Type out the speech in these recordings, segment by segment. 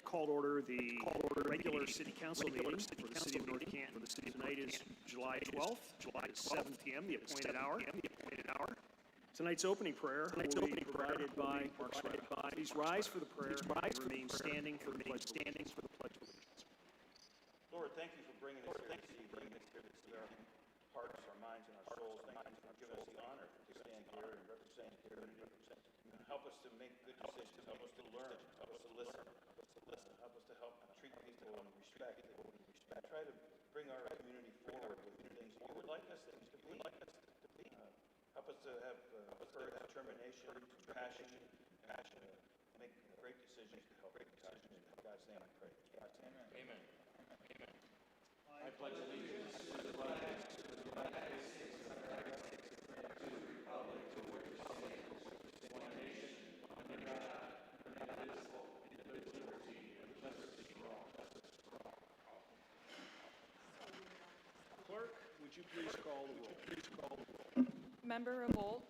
call to order the regular City Council meeting for the City of North Canton. Tonight is July 12th, at 7 p.m., the appointed hour. Tonight's opening prayer will be provided by Mark Swett. Please rise for the prayer and remain standing for the pledge of allegiance. Lord, thank you for bringing us here this evening. Our hearts, our minds, and our souls. Thank you for giving us the honor to stand here and represent the community. Help us to make good decisions. Help us to learn. Help us to listen. Help us to treat people with respect. And try to bring our community forward with the things you would like us to be. Help us to have courage, determination, compassion, make great decisions to help God. In God's name I pray. Amen. Amen. I pledge allegiance to the flag of the United States of America, to the republic to which it stands, one nation, under God, indivisible, with liberty and justice for all. Clerk, would you please call the roll? Member Revolt.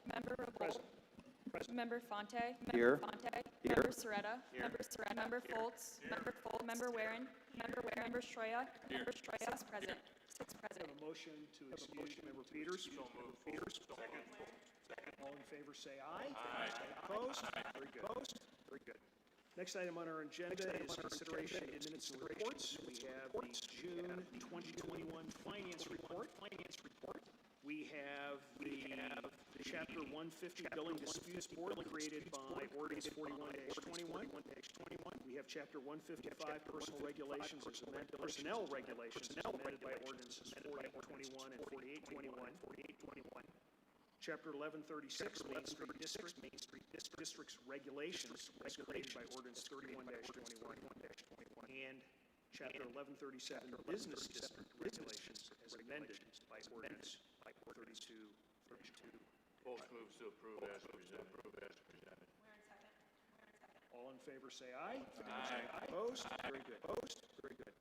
Present. Member Fonte. Here. Member Soretta. Member Foltz. Member Warren. Member Shroya. Six present. I have a motion to excuse Member Peters. So moved. Second. All in favor say aye. Aye. Opposed? Very good. Next item on our agenda is consideration of minutes and reports. We have the June 2021 Finance Report. We have the Chapter 150 Billing Disputes Board created by Ordinance 41-21. We have Chapter 155 Personnel Regulations as amended by Ordinances 48-21 and 48-21. Chapter 1136 Main Street Districts Regulations as created by Ordinance 31-21. And Chapter 1137 Business District Regulations as amended by Ordinance 32. Both moves to approve as presented. All in favor say aye. Aye. Opposed? Very good.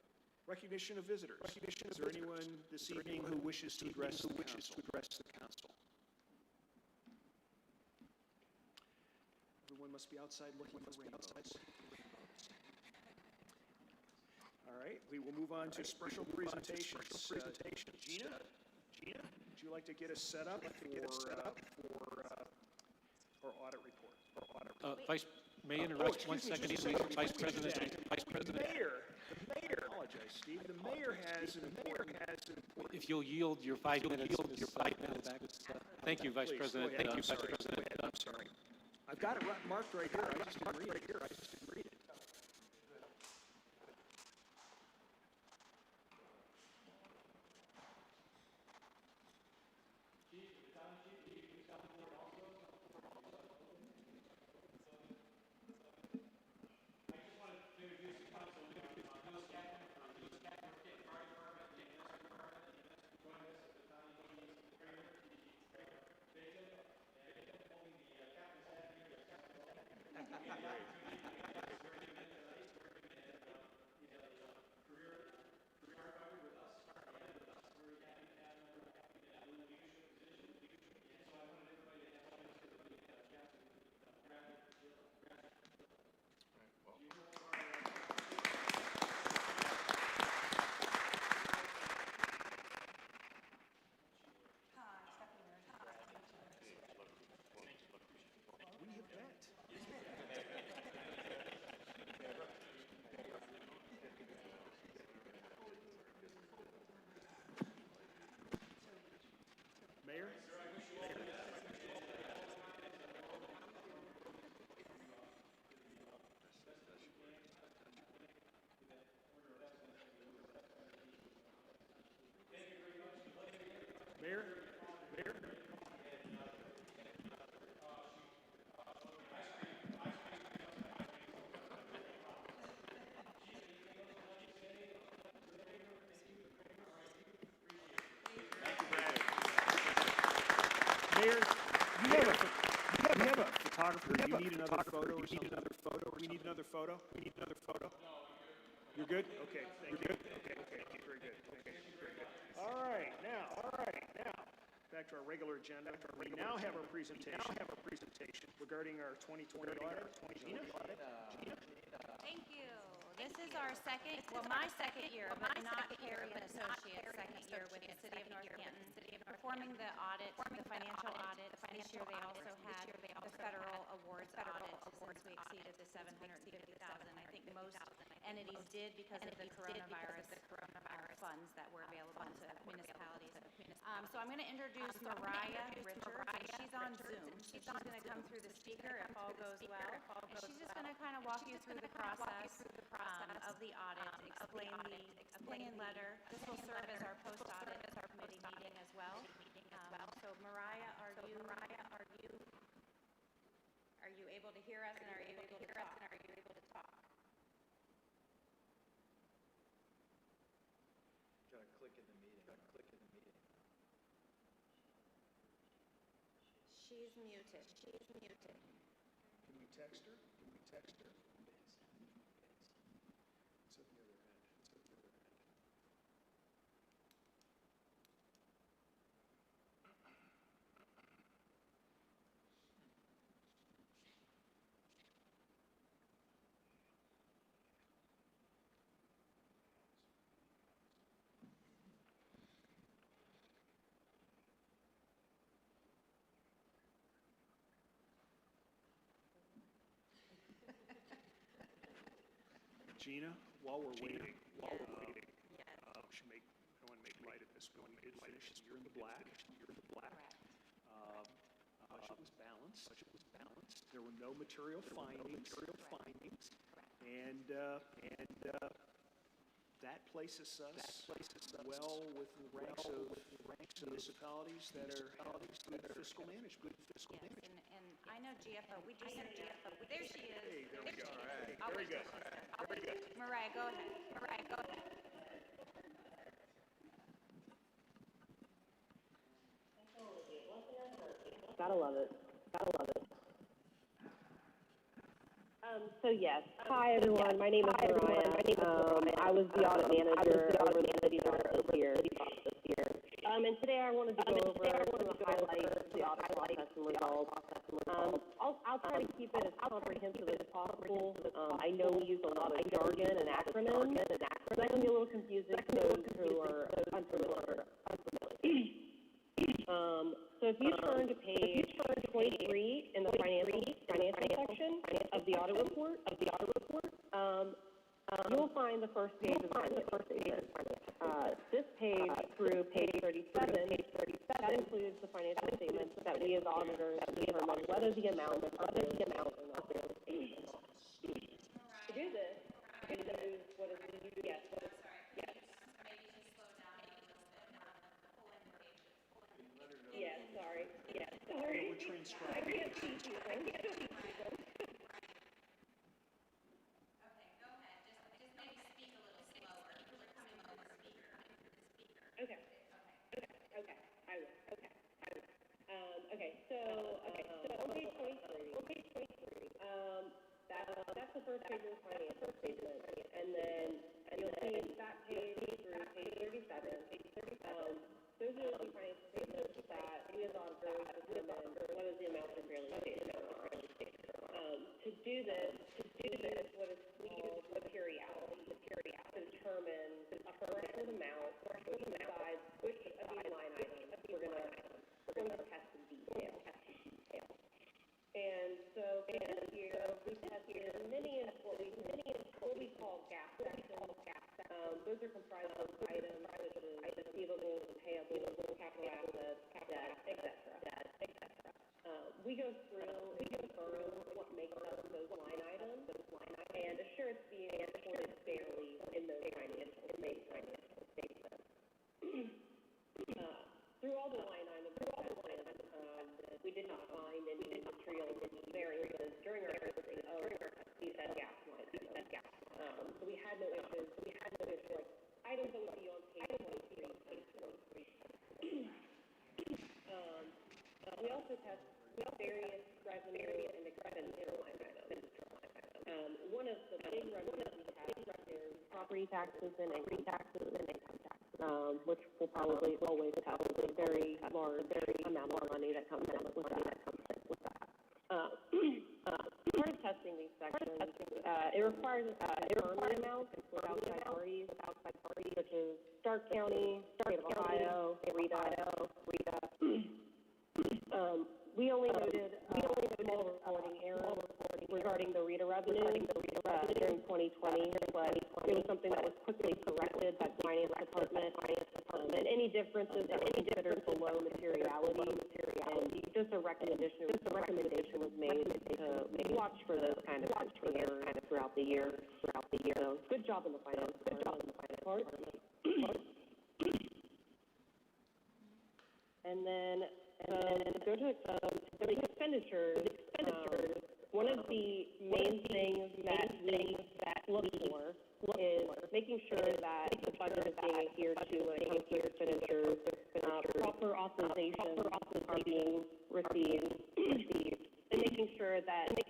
Recognition of visitors. Is there anyone this evening who wishes to address the council? Everyone must be outside looking for rainbows. All right, we will move on to special presentations. Gina, would you like to get us set up for our audit report? May I interrupt 1 second, please? Vice President. The mayor. I apologize, Steve. The mayor has an important. If you'll yield your 5 minutes. Thank you, Vice Please, President. Thank you, Vice President. I'm sorry. I've got it marked right here. I just didn't read it. Mayor? Mayor? Mayor, you have a photographer. Do you need another photo or something? We need another photo? You're good? Okay, thank you. Okay, very good. All right, now, back to our regular agenda. We now have our presentation regarding our 2020 audit. Gina? Thank you. This is our second, well, my second year, but not here as an associate, second year with the City of North Canton, performing the audit, the financial audit. This year, they also had the federal awards audit, since we exceeded the 750,000. I think most entities did because of the coronavirus funds that were available to municipalities. So I'm going to introduce Mariah Richards, and she's on Zoom. She's going to come through the speaker if all goes well. And she's just going to kind of walk you through the process of the audit, explain the opinion letter. This will serve as our post-audit committee meeting as well. So Mariah, are you able to hear us, and are you able to talk? Gotta click in the meeting. She's muted. Can we text her? It's at the other end. Gina, while we're waiting, I want to make light of this, but we did finish the year in the black. Budget was balanced. There were no material findings. And that places us well within the ranks of municipalities that are good fiscal management. Yes, and I know GFO, we do some GFO. There she is. Hey, there we go. All All right. I'll Very wait good. till she's done. Mariah, go ahead. Gotta love it. So yes, hi everyone, my name is Mariah. I was the audit manager over the city's audit this year. And today I wanted to go over some of the highlights of the audit process and results. I'll try to keep it as comprehensive as possible. I know we use a lot of jargon and acronyms, so that can be a little confusing to those who are unfamiliar. So if you turn to page 23 in the financial section of the audit report, you will find the first page of the financial statement. This page through page 37, that includes the financial statements that we as auditors determine whether the amount are fairly paid. To do this, we use what is yes. Yes, sorry. We're transcribing. Okay, go ahead. Just maybe speak a little slower. We're coming on the speaker. Okay, I will. So on page 23, that's the first page of the financial statement, and then you'll see that page through page 37. Those are the financial statements that we as auditors determine what is the amount of fairly paid. To do this, what is called materiality, to determine a threshold amount, which decides which of these line items we're going to test in detail. And so for this year, we tested many of what we call gap sections. Those are comprised of items such as receivables, payables, capital assets, debt, etc. We go through and confirm what makes up those line items and assure it's being reported fairly in those financial statements. Through all the line items we did not find any material variances during our testing of these gap line items. So we had no issues. Like items that would be on page 23. We also test various revenue and expenditure line items. One of the big revenues we test is property taxes and income taxes, which will probably always have a very large amount of money that comes in with that. Part of testing these sections, it requires us to confirm the amount Stark County, State of Ohio, Rita. We only noted small reporting errors regarding the Rita revenue during 2020, but it was something that was quickly corrected by the Finance Department. And any differences that were considered below materiality, and just a recommendation was made to watch for those kind of errors throughout the year. So, good job in the finance part. And then go to the expenditures. One of the main things that we look for is making sure that the budget is being adhered to when it comes to expenditures. Proper authorizations are being received, and making sure that the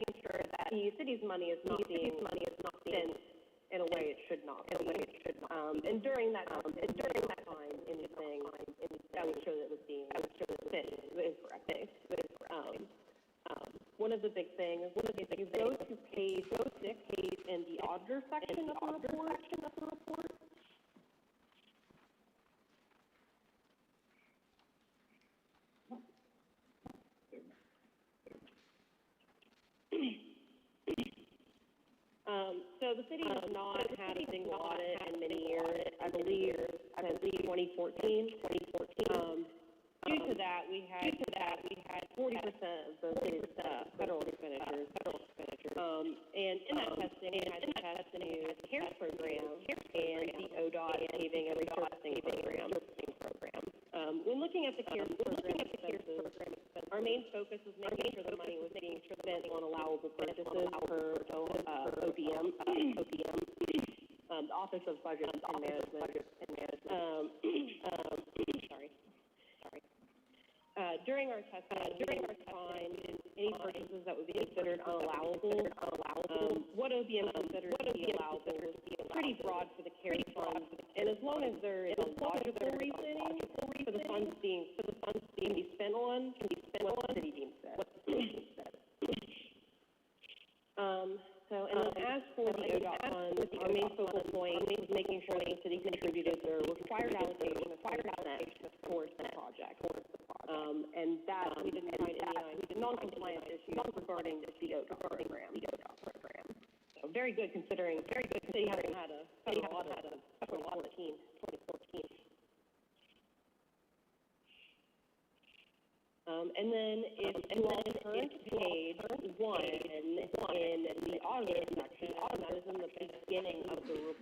city's money is not being spent in a way it should not. And during that time, anything that would show that it was being spent incorrectly. One of the big things is if you go to page 6 in the auditor section of the report. So the city has not had a single audit in many years, I believe since 2014. Due to that, we had 40% of the city's federal expenditures. And in that testing, we had to test the new CARES program and the ODOT Saving and Resurfacing program. When looking at the CARES program expenses, our main focus was making sure the money was being spent on allowable purchases per OPM, the Office of Budget and Management. During our testing, we didn't find any purchases that would be considered unallowable. What OPM considered to be allowable was pretty broad for the CARES funds, and as long as there is a logical reasoning for the funds being spent on, what the city deems fit. And then as for the ODOT funds, our main focal point was making sure the city contributed their required allocation of 5% towards the project. And that we didn't find any non-compliance issues regarding the ODOT program. So very good considering the city hasn't had a federal audit since 2014. And then if you all turn to page 1 in the auditor section, that is in the beginning of the report.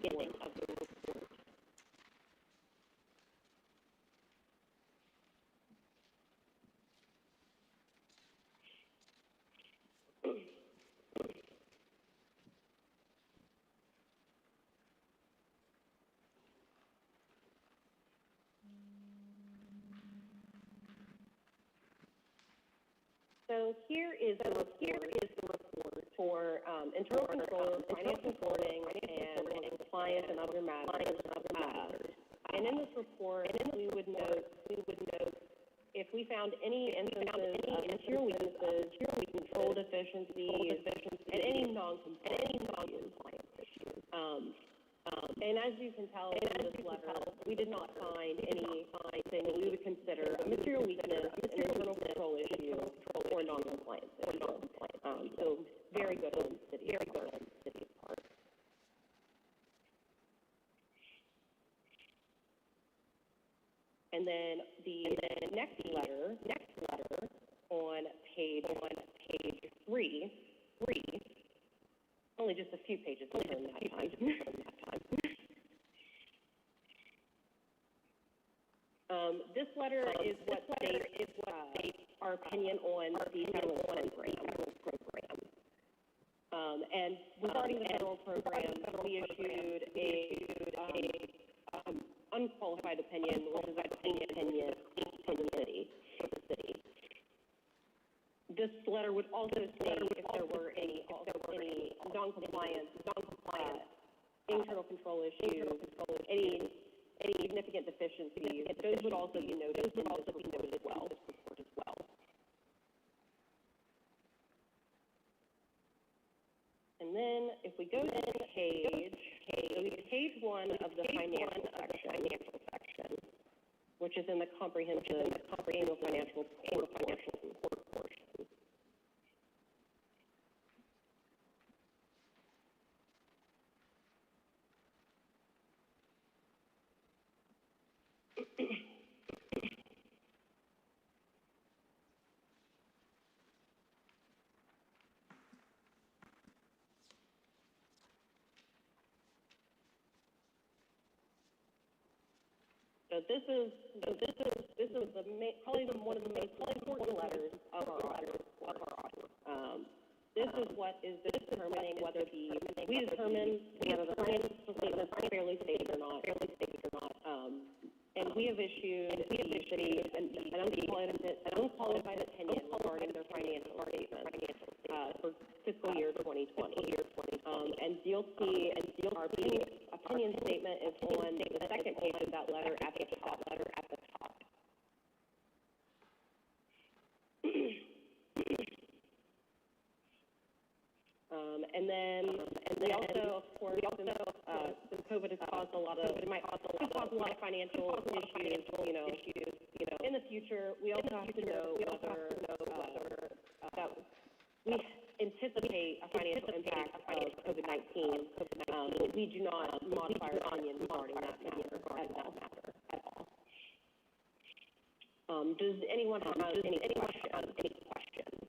So here is the report for internal controls, finance reporting, and compliance and other matters. And in this report, we would note if we found any instances of material weaknesses, control deficiencies, and any non-compliance issues. And as you can tell from this letter, we did not find anything we would consider a material weakness, an internal control issue, or non-compliance issue. So very good on the city's part. And then the next letter on page 3, only just a few pages to turn that time. This letter is what states our opinion on the federal program. And regarding the federal program, we issued a unqualified opinion, which is an opinion from the city. This letter would also state if there were any non-compliance, internal control issues, any significant deficiencies. Those would also be noted in this report as well. And then if we go to page 1 of the financial section, which is in the comprehensive annual financial report portion. So this is probably one of the most important letters of our audit. This is what is determining whether we determine whether the financial statement is fairly stated or not. And we have issued an unqualified opinion regarding their financial statement for fiscal year 2020. And you'll see our opinion statement is on the second page of that letter at the top. And then we also, of course, since COVID has caused a lot of financial issues, in the future, we also have to know whether that we anticipate a financial impact of COVID-19. We do not modify our opinion regarding that matter at all. Does anyone have any questions?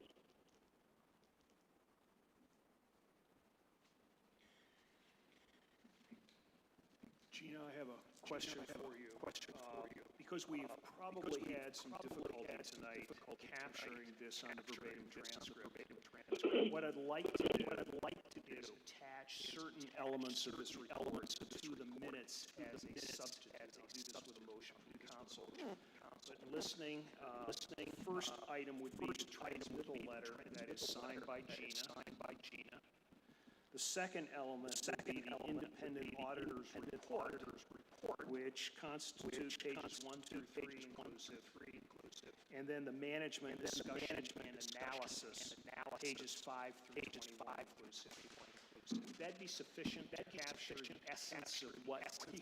Gina, I have a question for you. Because we've probably had some difficulty tonight capturing this on the verbatim transcript, what I'd like to do is attach certain elements of this report to the minutes as a substitute. I'll do this with a motion from the council. But listening, first item would be the transmittal letter that is signed by Gina. The second element would be the independent auditor's report, which constitutes pages 1 through 3 inclusive. And then the management discussion and analysis, pages 5 through 25 inclusive. Would that be sufficient to capture the essence of what we are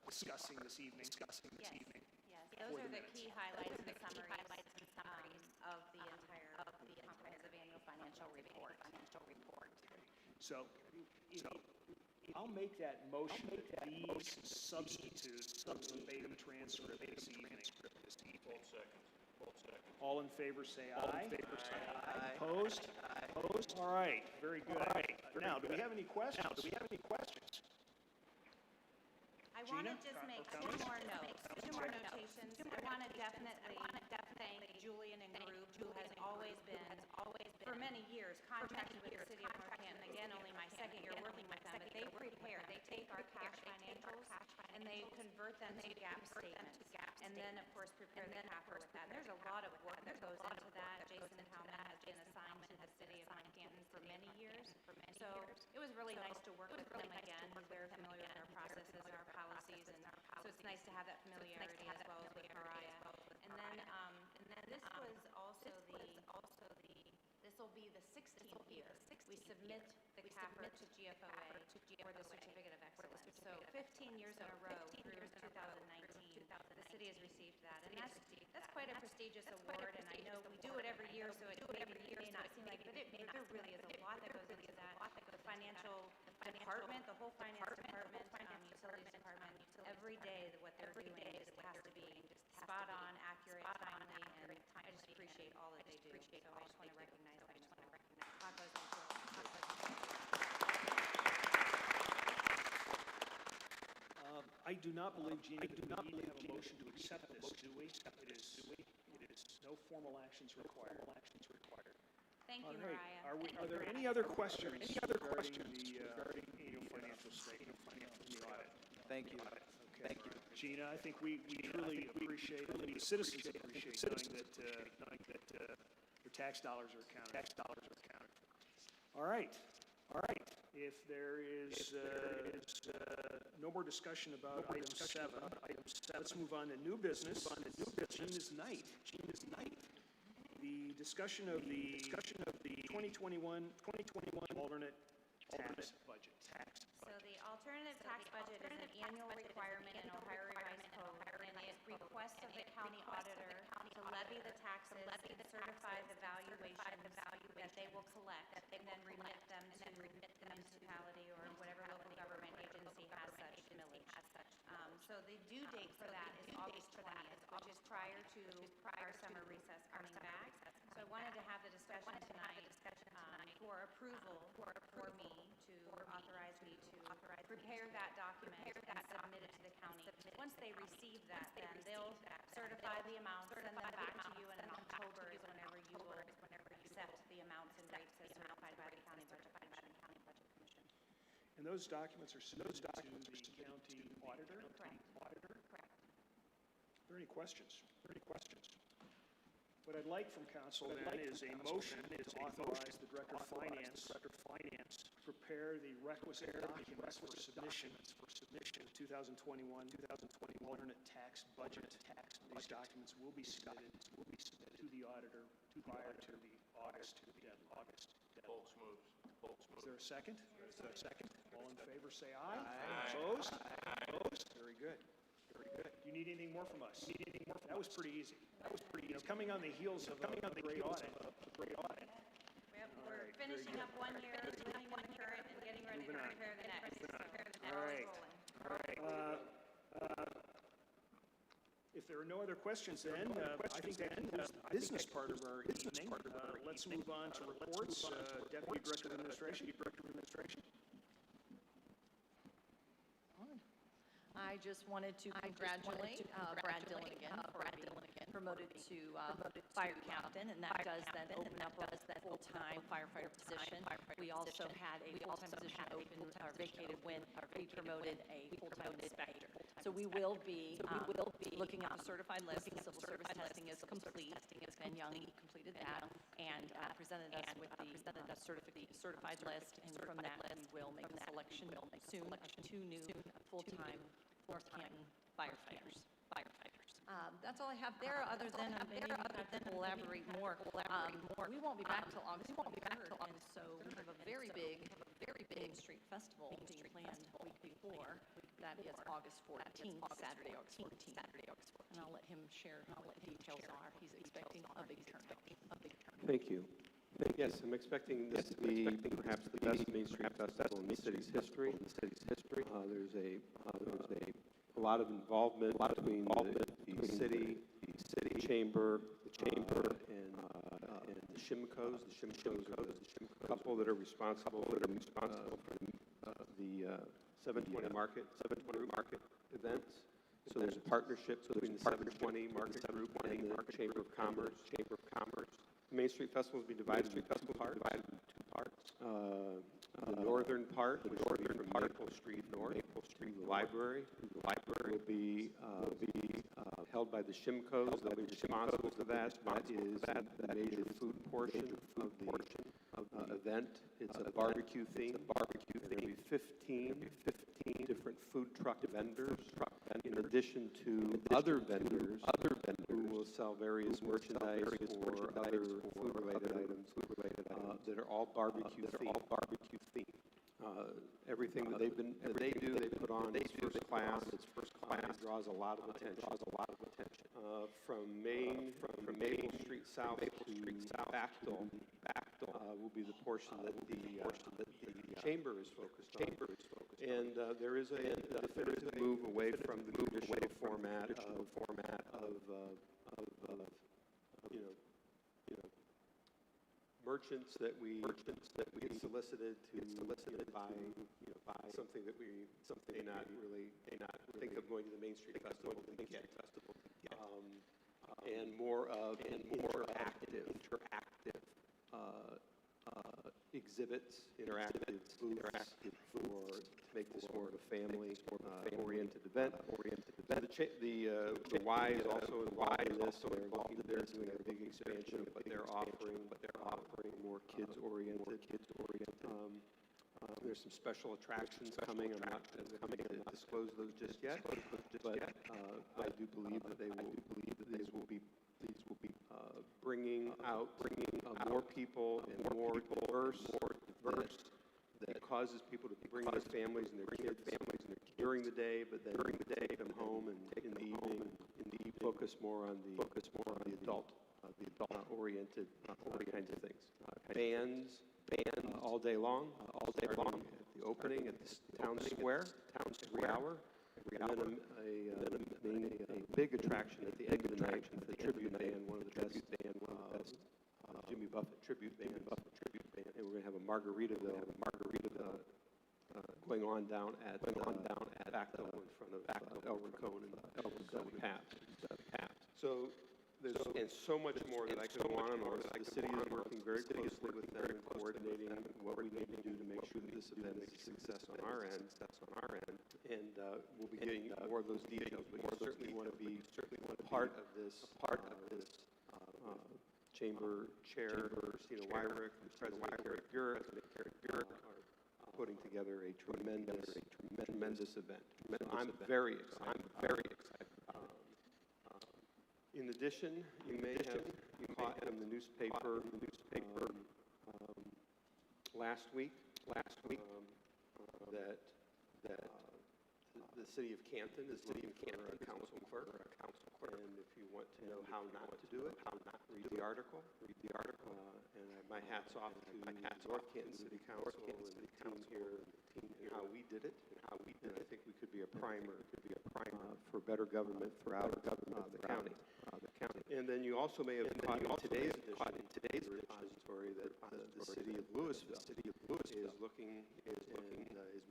discussing this evening? Yes, those are the key highlights and summaries of the entire comprehensive annual financial report. So I'll make that motion that these substitute the verbatim transcript this evening. Both seconds. All in favor say aye. Opposed? All right, very good. Now, do we have any questions? I want to just make two more notations. I want to definitely thank Julian and Group, who has always been, for many years, contracted with the City of North Canton. Again, only my second year working with them, but they take our cash financials, and they convert them to GAAP statements. And then, of course, prepare the CAFR with that. There's a lot of work that goes into that. Jason Howman has been assigned to the City of North Canton for many years. So it was really nice to work with them again. He's very familiar with our processes and our policies, and so it's nice to have that familiarity as well as with Mariah. And then this was also this will be the 16th year. We submit the CAFR to GFOA for the Certificate of Excellence. So 15 years in a row through 2019, the city has received that. And that's quite a prestigious award, and I know we do it every year, so it may not seem like it, but there really is a lot that goes into that. The financial department, the whole finance department, utilities department, every day what they're doing just has to be spot on, accurate, timely, and I just appreciate all that they do. So I just want to recognize them. A lot goes into it. I do not believe, Gina, that we need to have a motion to accept this, do we? It is no formal actions required. Thank you, All right. Mariah. Are there any other questions regarding the annual financial statement from the audit? Thank you. Okay. Gina, I think we truly appreciate, and the citizens appreciate knowing that their tax dollars are accounted for. All right. If there is no more discussion about item 7, let's move on to new business. Gina's night. The discussion of the 2021 alternate tax budget. So the alternative tax budget is an annual requirement in Ohio Revised Code, and it requests of levy the taxes and certify the valuations that they will collect, and then remit them to the municipality or whatever local government agency has such millage. So the due date for that is August 20th, which is prior to our summer recess coming back. So I wanted to have the discussion tonight for approval for me to authorize me to prepare that document and submit it to the county. Once they receive that, then they'll certify the amounts, send them back to you, and in October is whenever you will accept the amounts and rates as certified by the county budget commission. And those documents are submitted to the county auditor? Correct. Correct. Are there any questions? What I'd like from council then is a motion to authorize the Director of Finance to prepare the requisite documents for submission to 2021 alternate tax budget. These documents will be submitted to the auditor prior to the August deadline. Folks moves. Is there a second? All in favor, say aye. Opposed? Very good. Do you need anything more from us? That was pretty easy. You know, coming on the heels of a great audit. We're finishing up one year, living in the current, and getting ready to prepare the next. All right. If there are no other questions then, I think that concludes the business part of our evening. Let's move on to reports. Deputy Director of Administration. I just wanted to congratulate Brad Dillon again for being promoted to fire captain, and that does then open up a full-time firefighter position. We also had a full-time position open or vacated when we promoted a full-time inspector. So we will be looking at the certified list. The civil service testing is complete. Ben Young completed that and presented us with the certified list, and from that we will make a selection soon of 2 new full-time North Canton firefighters. That's all I have there, other than maybe you can elaborate more. We won't be back till August 23rd, and so we have a very big Main Street Festival being planned the week before. That is August 14th, Saturday, August 14th. And I'll let him share what the details are. He's expecting a big turnout. Thank you. Yes, I'm expecting this to be perhaps the best Main Street Festival in the city's history. There's a lot of involvement between the city chamber, and the Shimcos. The Shimcos are the couple that are responsible for the 720 market events. So there's a partnership between the 720 Market Group and the Chamber of Commerce. The Main Street Festival will be divided into two parts. The northern part, which will be from Maple Street North, the library will be held by the Shimcos. They'll be responsible for that. That is the major food portion of the event. It's a barbecue theme. There will be 15 different food truck vendors, in addition to other vendors who will sell various merchandise or other food-related items that are all barbecue themed. Everything that they put on is first class. It draws a lot of attention. From Maple Street South to Bachtel will be the portion that the chamber is focused on. And there is a definitive move away from the traditional format of merchants that we get solicited to buy something that we may not think of going to the Main Street Festival to get. And more of an interactive exhibits, interactive booths to make this more of a family oriented event. The Y is also involved in this, so they're doing a big expansion, but they're offering more kids oriented. There's some special attractions coming. I'm not going to disclose those just yet, but I do believe that these will be bringing more people and more diverse that causes people to bring their families and their kids during the day, but then take them home and in the evening focus more on the adult oriented kinds of things. Bands all day long, at the opening at the town square, every hour. And then a big attraction at the end of the night, the tribute band, one of the best Jimmy Buffett tribute bands. And we're going to have a Margaritaville going on down at Bacto in front of El Rincon and Pat. So there's so much more that I could go on. The city is working very closely with them and coordinating what we need to do to make sure that this event is a success on our end. And we'll be getting more of those details, but you certainly want to be part of this. Chamber Chair Christina Wyrick, President Eric Burek are putting together a tremendous event. So I'm very excited. In addition, you may have caught in the newspaper last week that the city of Canton is looking for a council clerk. And if you want to know how not to do it, read the article. And my hat's off to North Canton City Council and the team here and how we did it. And I think we could be a primer for better government throughout the county. And then you also may have caught in today's repository that the city of Louisville is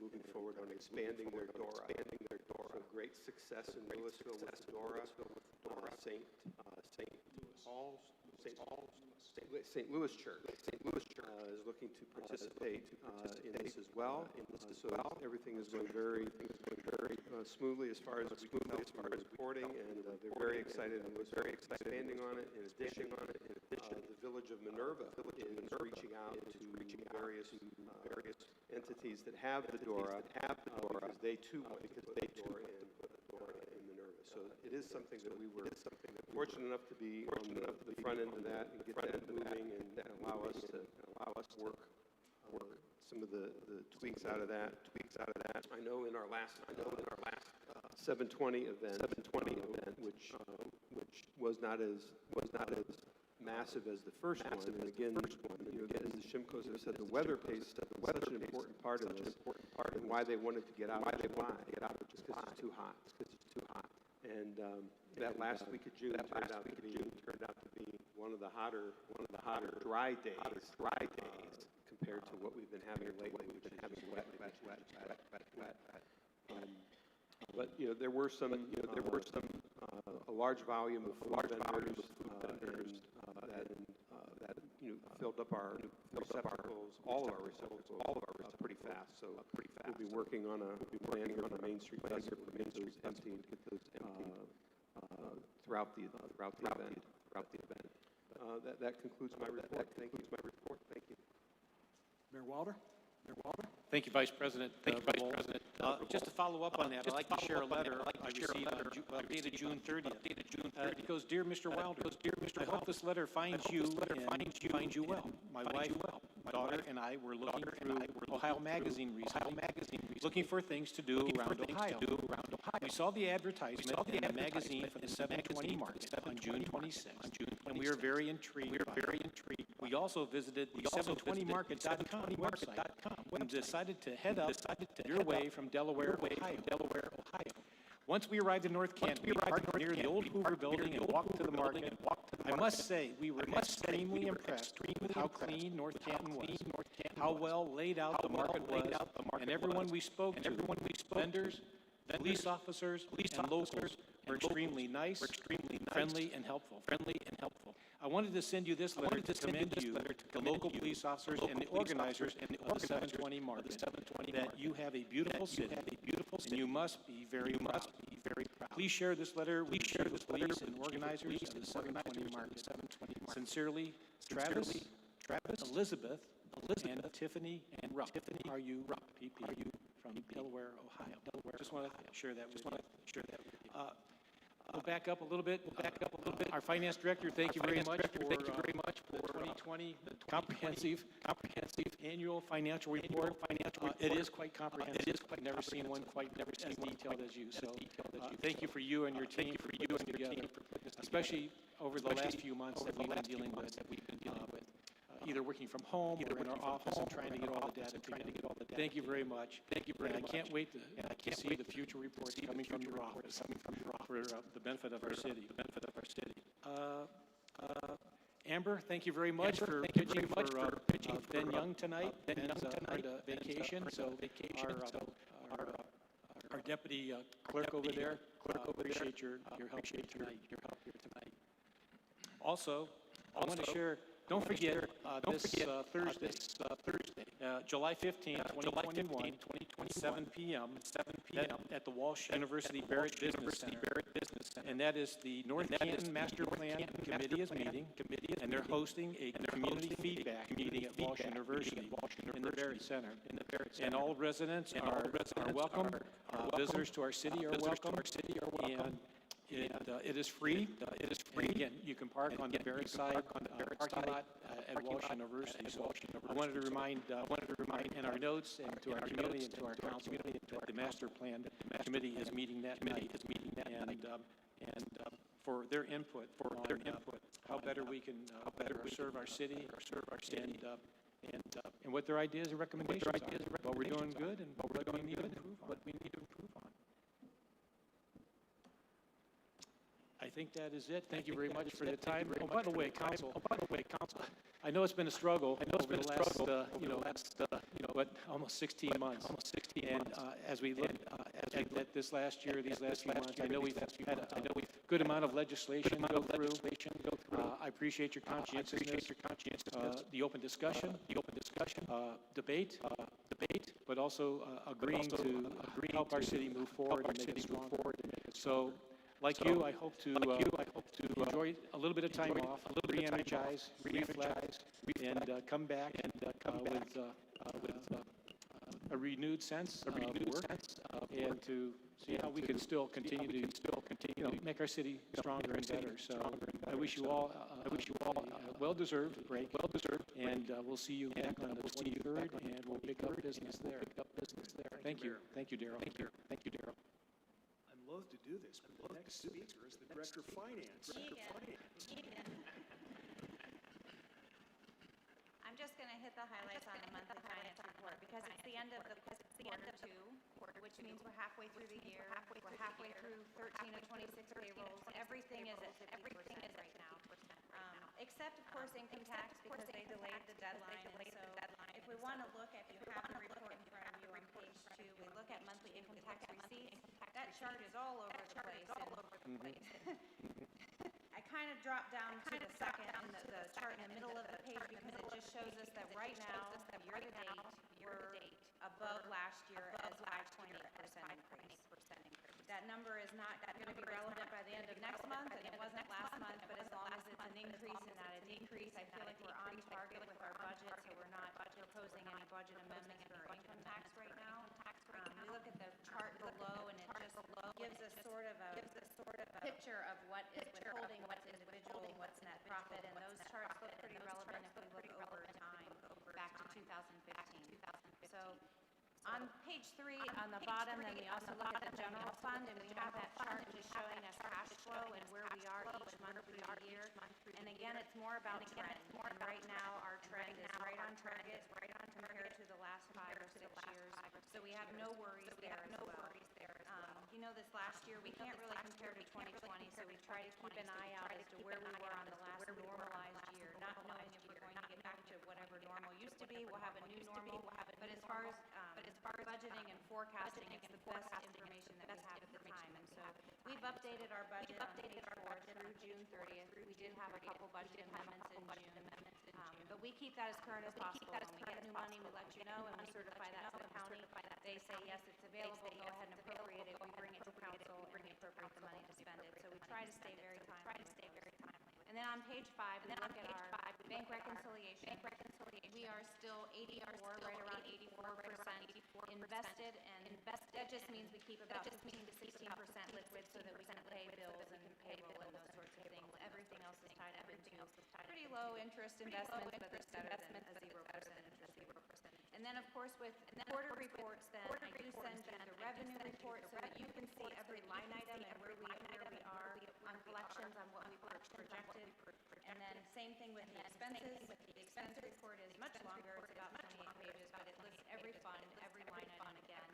moving forward on expanding their DORA. So great success in Louisville with the DORA. St. Louis Church is looking to participate in this as well. So everything is going very smoothly as far as we can tell from the reporting, and they're very excited and was very expanding on it. In addition, the village of Minerva is reaching out to various entities that have the DORA because they too want to put the DORA in Minerva. So it is something that we were fortunate enough to be on the front end of that and get that moving and allow us to work some of the tweaks out of that. I know in our last 720 event, which was not as massive as the first one. And again, as the Shimkos have said, the weather plays such an important part of this, and why they wanted to get out of July, just because it's too hot. And that last week of June turned out to be one of the hotter dry days compared to what we've been having lately, which is having wet. But there were some a large volume of food vendors that filled up our receptacles, all of our receptacles, pretty fast. So we'll be working on a plan here on the Main Street Festival to get those emptied throughout the event. That concludes my report. Thank you. Mayor Wilder? Thank you, Vice President. Just to follow up on that, I'd like to share a letter I received dated June 30th. It goes, "Dear Mr. Wilder, I hope this letter finds you well. My wife, my daughter, and I were looking through Ohio Magazine recently, looking for things to do around Ohio. We saw the advertisement in the magazine for the 720 market on June 26th, and we are very intrigued. We also visited the 720market.com website and decided to head up your way from Delaware, Ohio. Once we arrived in North Canton, we parked near the old Hoover building and walked to the market. I must say, we were extremely impressed with how clean North Canton was, how well laid out the market was, and everyone we spoke to, vendors, police officers, and locals, were extremely nice, friendly, and helpful. I wanted to send you this letter to commend you, the local police officers and the organizers of the 720 market, that you have a beautiful city, and you must be very proud. Please share this letter with the police and organizers of the 720 market. Sincerely, Travis, Elizabeth, and Tiffany and Rupp. Are you PP from Delaware, Ohio? Just want to share that with you. back up a little bit. Our finance director, thank you very much for the 2020 comprehensive annual financial report. It is quite comprehensive. I've never seen one quite as detailed as you. So thank you for you and your team for putting this together, especially over the last few months that we've been dealing with. Either working from home or in our office and trying to get all the data together. Thank you very much. And I can't wait to see the future reports coming from your office for the benefit of our city. Amber, thank you very much for pitching for Ben Young tonight. Ben's on vacation, so our deputy clerk over there, appreciate your help here tonight. Also, I want to share. Don't forget, this Thursday, July 15th, 2021, 7 p.m. at the Walsh University Barrett Business Center. And that is the North Canton Master Plan Committee is meeting, and they're hosting a community feedback meeting at Walsh University in the Barrett Center. And all residents are welcome. Visitors to our city are welcome. And it is free. And again, you can park on the Barrett side parking lot at Walsh University. So I wanted to remind in our notes and to our community and to our council that the master plan committee is meeting that night. And for their input on how better we can better serve our city and what their ideas and recommendations are. What we're doing good and what we need to improve on. I think that is it. Thank you very much for the time. Oh, by the way, council. I know it's been a struggle over the last, almost 16 months. And as we look at this last year, these last few months, I know we've had a good amount of legislation go through. I appreciate your conscientiousness, the open discussion, debate, but also agreeing to help our city move forward and make it stronger. So, like you, I hope to enjoy a little bit of time off, re-energize, reflect, and come back with a renewed sense of work, and to see how we can still continue to make our city stronger and better. So I wish you all a well-deserved break, and we'll see you back on the 23rd, and we'll pick up business there. Thank you, Darrell. I'm loath to do this, but the next speaker is the Director of Finance. I'm just going to hit the highlights on the monthly finance report because it's the end of the quarter 2, which means we're halfway through the year. We're halfway through 13 of 26 payrolls. Everything is at 50% right now, except of course income tax because they delayed the deadline. So if we want to look, if you have the report in front of you on page 2, we look at monthly income tax receipts. That chart is all over the place. I kind of dropped down to the second in the chart in the middle of the page because it just shows us that right now, year to date, we're above last year as 5.8% increase. That number is not going to be relevant by the end of next month, and it wasn't last month, but as long as it's an increase and not a decrease, I feel like we're on target with our budget, so we're not proposing any budget amendments for our income tax right now. We look at the chart below, and it just gives us sort of a picture of what is withholding, what's individual, what's net profit, and those charts look pretty relevant if we look over time, back to 2015. So on page 3, on the bottom, then we also look at the general fund, and we have that chart just showing us cash flow and where we are each month through the year. And again, it's more about trend. And right now, our trend is right on target compared to the last 5 or 6 years. So we have no worries there as well. This last year, we can't really compare to 2020, so we try to keep an eye out as to where we were on the last normalized year, not knowing if we're going to get back to whatever normal used to be. We'll have a new normal. But as far as budgeting and forecasting, it's the best information that we have at the time. And so we've updated our budget on page 4 through June 30th. We did have a couple budget amendments in June. But we keep that as current as possible. When we get new money, we let you know, and we certify that to the county. They say, yes, it's available, go ahead and appropriate it. We bring it to council, and we appropriate the money to spend it. So we try to stay very timely. And then on page 5, we look at our bank reconciliation. We are still 84, right around 84% invested, and that just means we keep about 15 to 16% liquid so that we can pay bills and interest investments, but it's better than a 0% interest rate. And then, of course, with quarter reports, then I do send you the revenue report so that you can see every line item and where we are on collections, on what we projected. And then same thing with the expenses. The expense report is much longer, it's about 28 pages, but it lists every fund, every line item again.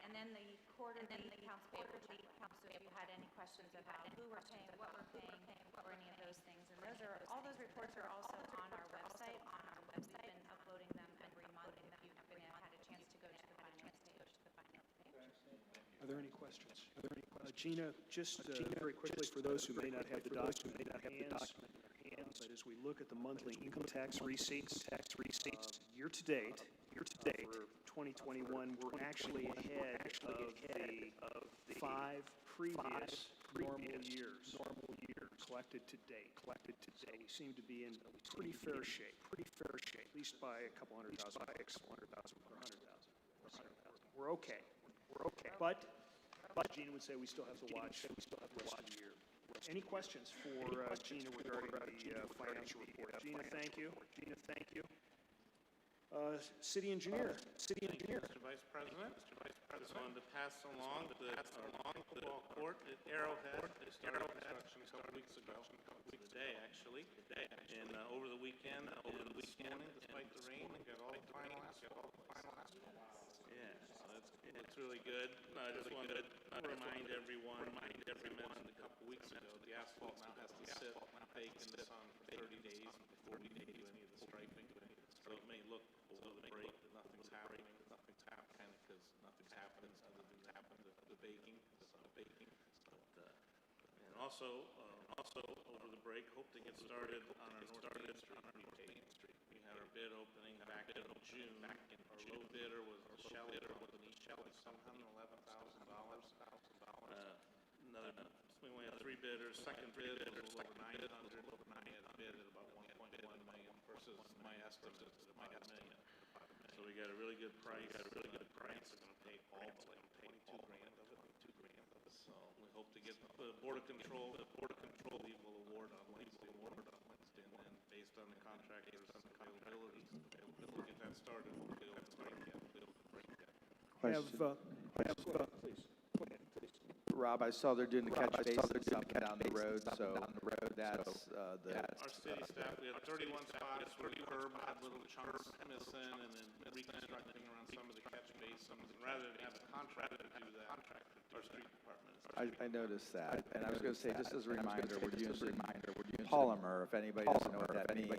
And then the quarterly accounts payable check, so if you had any questions about who we're paying, what we're paying, or any of those things. And those are, all those reports are also on our website. We've been uploading them every month if you've had a chance to go to the finance page. Are there any questions? Gina, just very quickly, for those who may not have the document in their hands, but as we look at the monthly income tax receipts, year to date, for 2021, we're actually ahead of the 5 previous normal years collected to date. So we seem to be in pretty fair shape, at least by a couple hundred thousand, or 100,000. We're okay. But Gina would say we still have to watch the rest of the year. Any questions for Gina regarding the financial report? Gina, thank you. City engineer. Mr. Vice President, just wanted to pass along that our pickleball court at Arrowhead, they started construction a couple weeks ago, today actually, and over the weekend, this morning, despite the rain, we got all the final asphalt. Yeah, so it's really good. I just wanted to remind everyone, I mentioned a couple weeks ago, the asphalt now has to sit baked in the sun for 30 days before we can do any of the striping. So it may look over the break that nothing's happening, kind of because nothing's happening other than the baking. And also over the break, hope to get started on our North Main Street repaving. We had our bid opening back in June. Our low bidder was the Shelley Company, $711,000. We only had 3 bidders. Second bid was a little over 900. I had a bid at about 1.1 million versus my estimate at about $1 million. So we got a really good price. Grants are going to pay all but like 22 grand of it. So we hope to get the Board of Control. We will award on Wednesday. And then based on the contractor's availability, we'll get that started. We'll be able to break that. Please. Go ahead, please. Rob, I saw they're doing the catch basins up and down the road, so that's Our city staff, we had 31 spots where the curb had little chunks missing, and then reconstructing around some of the catch basins. And rather than have a contractor do that, our street department is. I noticed that, and I was going to say, just as a reminder, we're using polymer. If anybody doesn't know what that means,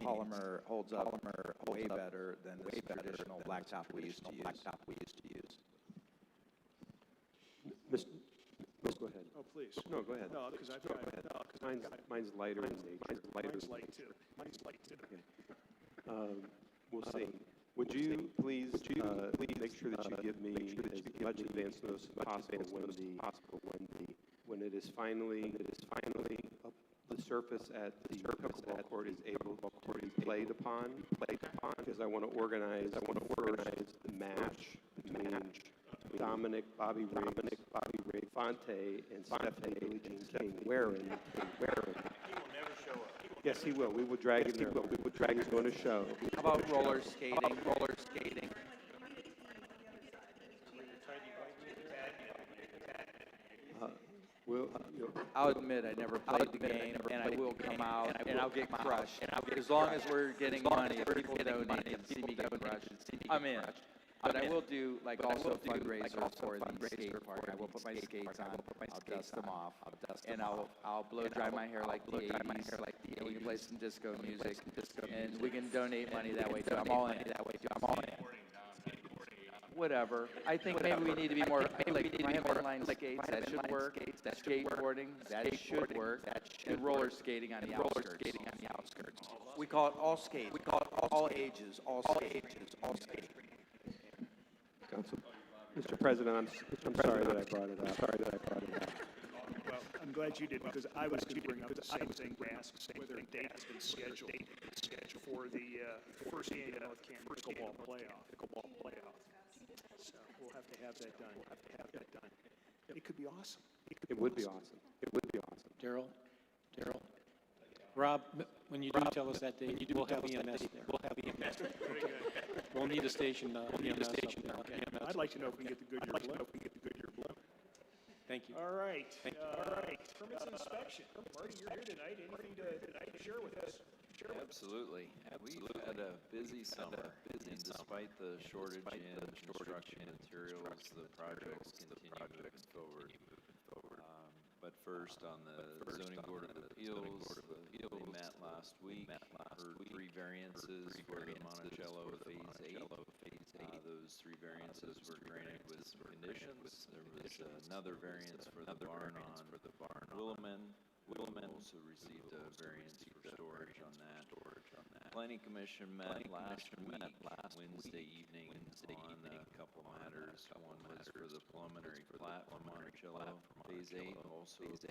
polymer holds up way better than the traditional blacktop we used to use. Go ahead. Oh, please. No, go ahead. No, because I've Go got, ahead. Mine's lighter in nature. mine's light too. Okay. We'll see. Would you please make sure that you give me as much advance notice as possible when it is finally up the surface at the pickleball court is able to be played upon, because I want to organize the match between Dominic, Bobby Ray, Fonte, and Stephanie Billie Jean King. Warren. He will never show up. Yes, he will. We will drag him there. He's going to show. How about roller skating? I'll admit I never played the game, and I will come out, and I'll get crushed. As long as we're getting money, if people donate and see me get crushed, I'm in. But I will do, also fundraisers for the skate park. I will put my skates on, I'll dust them off, and I'll blow dry my hair like the 80s, and we can play some disco music, and we can donate money that way too. I'm all in. Whatever. I think maybe we need to be more, like, if I have inline skates, that should work. Skateboarding, that should work. And roller skating on the outskirts. We call it all skate. We call it all ages, all skate. Council. Mr. President, I'm sorry that I brought it up. Well, I'm glad you did, because I was going to bring up the same thing, ask whether a date has been scheduled for the first annual North Canton pickleball playoff. So we'll have to have that done. It could be awesome. It would be awesome. Daryl? Rob, when you do tell us that date, we'll have EMS there. Very good. We'll need a station, EMS up there. I'd like to know if we can get the Goodyear blimp. Thank you. All right, permits and inspection. Marty, you're here tonight. Anything to share with us? Absolutely. We've had a busy summer, and despite the shortage in construction materials, the projects continue moving forward. But first, on the Zoning Board of Appeals, they met last week, heard 3 variances for the Monticello Phase 8. Those 3 variances were granted with some conditions. There was another variance for the barn on Williman. Williman also received a variance for storage on that. Planning Commission met last week, Wednesday evening, on a couple matters. One was for the preliminary plat for Monticello Phase 8, also approved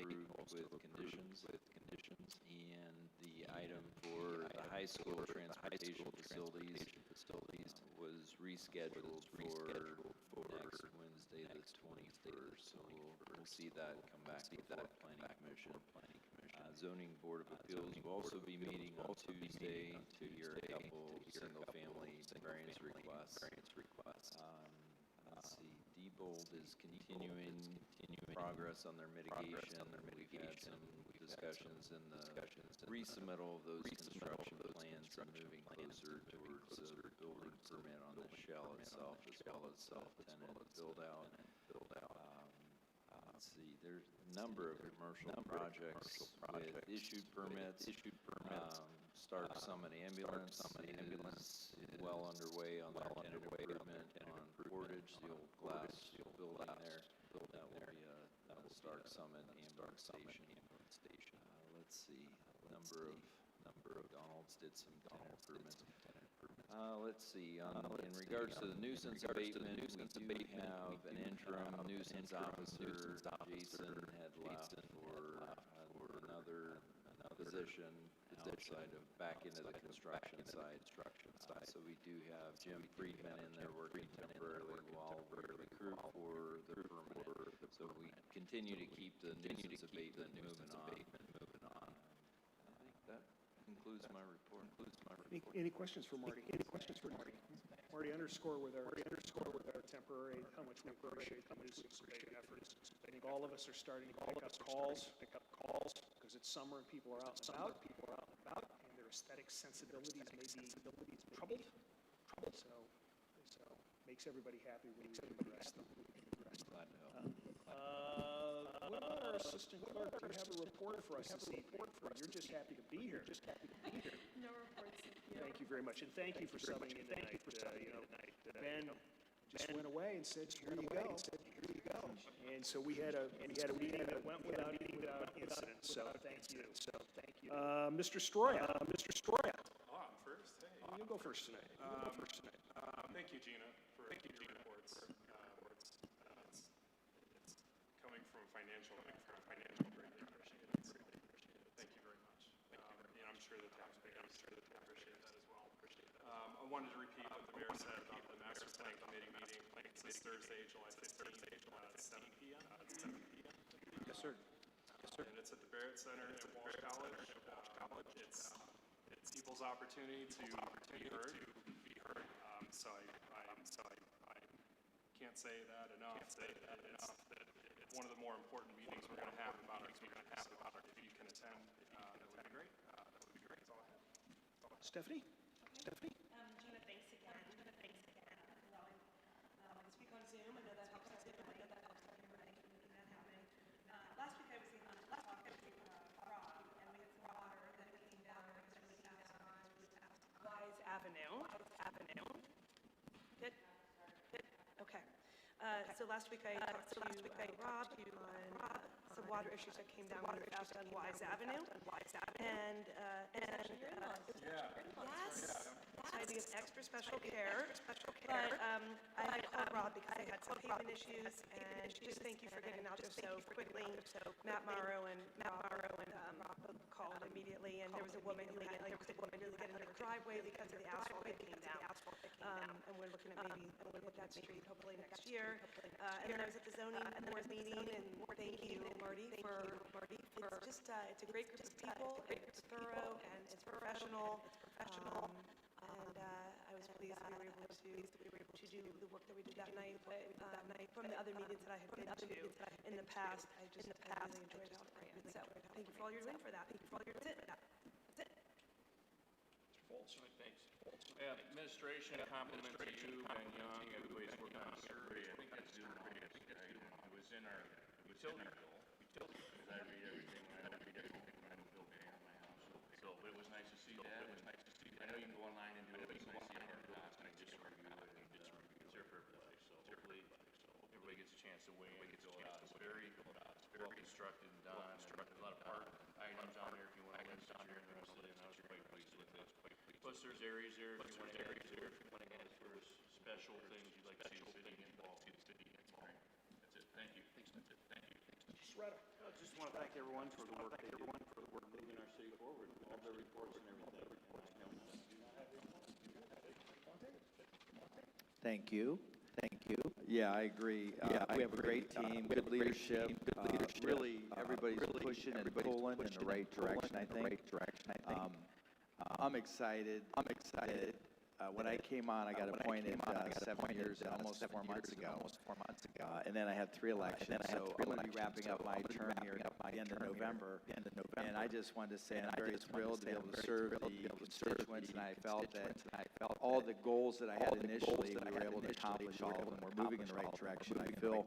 with conditions. And the item for the high school transportation facilities was rescheduled for next Wednesday, the 21st. So we'll see that come back before Planning Commission. Zoning Board of Appeals will also be meeting on Tuesday to hear a couple single-family variance requests. Let's see, Diebold is continuing progress on their mitigation. We've had some discussions in the resubmittal of those construction plans and moving closer towards a building permit on the shell itself, as well as self-tenant build-out. Let's see, there's a number of commercial projects with issued permits. Stark Summit Ambulance is well underway on their tenant improvement on Portage, the old glass building there. That will be a Stark Summit Ambulance station. Let's see, number of McDonald's did some tenant improvements. Let's see, in regards to the nuisance abatement, we do have an interim nuisance officer. Jason had left for another position outside of back into the construction side. So we do have Jim Friedman in there working temporarily while we recruit for the permanent. So we continue to keep the nuisance abatement moving on. I think that concludes my report. Any questions for Marty? Marty, underscore with our temporary, how much we appreciate the nuisance abatement efforts. I think all of us are starting to pick up calls, because it's summer and people are out and about, and their aesthetic sensibilities may be troubled. So makes everybody happy when we address them. Glad to help. What about our assistant clerk? Do you have a report for us this evening? You're just happy to be here. No reports. Thank you very much, and thank you for subbing in tonight. Ben just went away and said, "Here you go." And so we had a meeting that went without incident. So thank you. Mr. Stroya. Oh, I'm first. Hey. You go first tonight. Thank you, Gina, for your reports. It's coming from financial, greatly appreciate it. Thank you very much. And I'm sure the taxpayers appreciate that as well. I wanted to repeat what the mayor said about the master plan committee meeting. It's this Thursday, July 15th, at 7 p.m. Yes, sir. And it's at the Barrett Center at Walsh College. It's people's opportunity to be heard. So I can't say that enough. It's one of the more important meetings we're going to have about our community. So if you can attend, that would be great. That's all I have. Stephanie? Gina, thanks again for allowing me to speak on Zoom. I know that helps us making that happen. Last week I was able to talk to Rob, and we had some water that came down really fast on Wise Avenue. Good? Okay. So last week I talked to Rob on some water issues that came down really fast on Wise Avenue. And yes, so I had to give extra special care. But I called Rob because I had some pavement issues, and just thank you for getting out there so quickly. Matt Morrow and Rob called immediately, and there was a woman who had really get into her driveway because of the asphalt that came down. And we're looking at maybe hit that street hopefully next year. And then I was at the zoning board meeting, and thank you, Marty, for it's just, it's a great group of people, it's thorough, and it's professional. And I was pleased that we were able to do the work that we did that night. But from the other meetings that I had been to in the past, I really enjoyed how it ran. So thank you for all you're doing for that. That's it. Thanks. Yeah, administration, compliment to you, Ben Young, everybody's working on the survey. I think that's due August, right? It was in our utility bill, because I read everything when I read everything when I'm bill paying on my house. So it was nice to see that. I know you can go online and do it, but it's nice to see hard copy and just review it, and it's their privilege. So hopefully, everybody gets a chance to weigh in and fill it out. It's very well constructed and done, and there's a lot of part items on there if you want to list that you're interested in. I was quite pleased with it. Plus, there's areas there if you want to add as far as special things you'd like to see the city involved. That's it. Thank you. Sreta. I just want to thank everyone for the work they do, moving our city forward, all the reports and everything. Thank you. Yeah, I agree. We have a great team, good leadership. Really, everybody's pushing and pulling in the right direction, I think. I'm excited. When I came on, I got appointed 7 years, almost 4 months ago. And then I had 3 elections, so I'm going to be wrapping up my term here at the end of November. And I just wanted to say I'm very thrilled to be able to serve the constituents, and I felt that all the goals that I had initially, we were able to accomplish all of them. We're moving in the right direction. I feel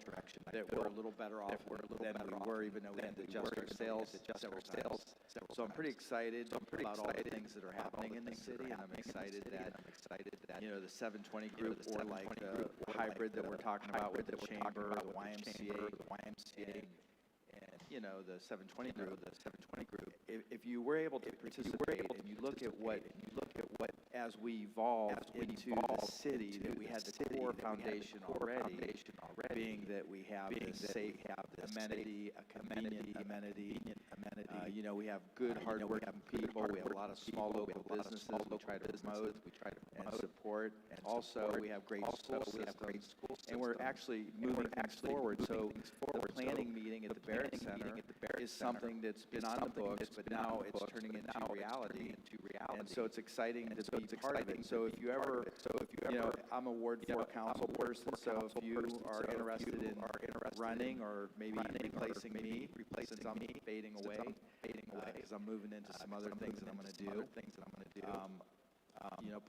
that we're a little better off than we were, even though we had to adjust our sales several times. So I'm pretty excited about all the things that are happening in the city, and I'm excited that, the 720 group, or like the hybrid that we're talking about with the chamber, the YMCA, and the 720 group. If you were able to participate and you look at what as we evolved into the city, that we had the core foundation already, being that we have the safe amenity, a convenient amenity. We have good, hardworking people. We have a lot of small local businesses we try to promote and support. And also, we have great school systems. And we're actually moving things forward. So the planning meeting at the Barrett Center is something that's been on the books, but now it's turning into reality. And so it's exciting to be part of it. So if you ever, I'm a Ward 4 council person, so if you are interested in running or maybe replacing me, since I'm fading away, because I'm moving into some other things that I'm going to do,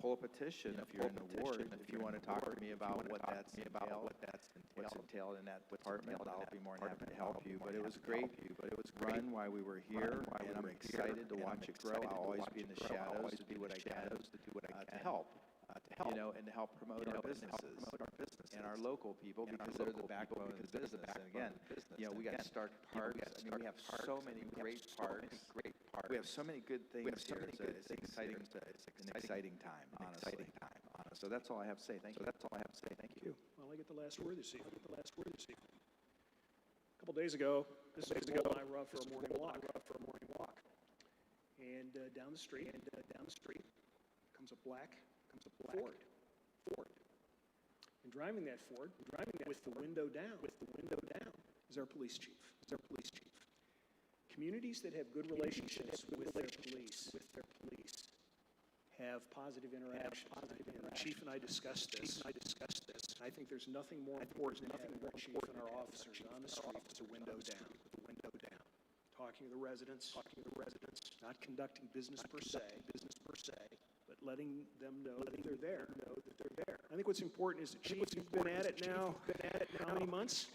pull a petition if you're in the ward. If you want to talk to me about what's entailed in that department, I'll be more than happy to help you. But it was great. Run while we were here, and I'm excited to watch it grow. I'll always be in the shadows to do what I can to help. And to help promote our businesses and our local people, because they're the backbone of the business. And again, we got Stark Parks. I mean, we have so many great parks. We have so many good things here. It's an exciting time, honestly. So that's all I have to say. Thank you. Well, I get the last word this evening. A couple days ago, and I were out for a morning walk. And down the street comes a black Ford. And driving that Ford, with the window down, is our police chief. Communities that have good relationships with their police have positive interactions. And the chief and I discussed this. I think there's nothing more important than having our chief and our officers on the street with the window down. Talking to the residents, not conducting business per se, but letting them know that they're there. I think what's important is the chief, you've been at it now, how many months?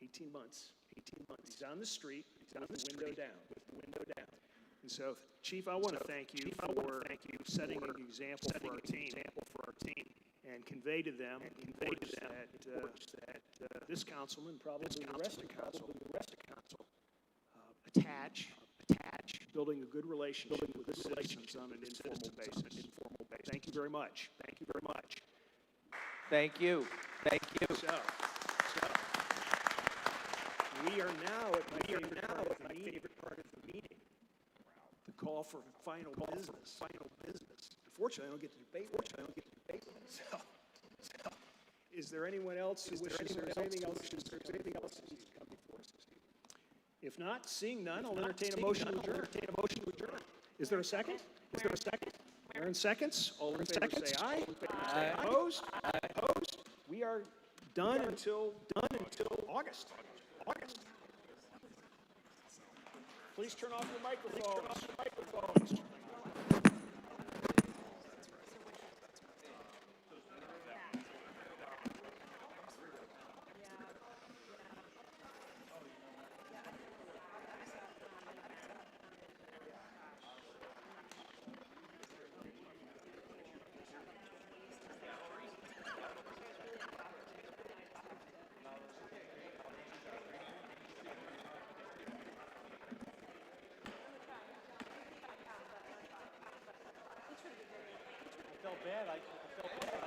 18 months. He's on the street, with the window down. And so, Chief, I want to thank you for setting an example for our team, and convey to them that this councilman, probably the rest of council, attach building a good relationship with the citizens on an informal basis. Thank you very much. Thank you. So, we are now at my favorite part of the meeting. The call for final business. Unfortunately, I don't get to debate. So, Is there anyone else who wishes, or is there anything else to come before us this evening? If not, seeing none, I'll entertain a motion to adjourn. Is there a second? Is there a second? Aaron seconds. All in favor say aye. Aye. Opposed? Opposed? We are done until August. Please turn off your microphones. I felt bad.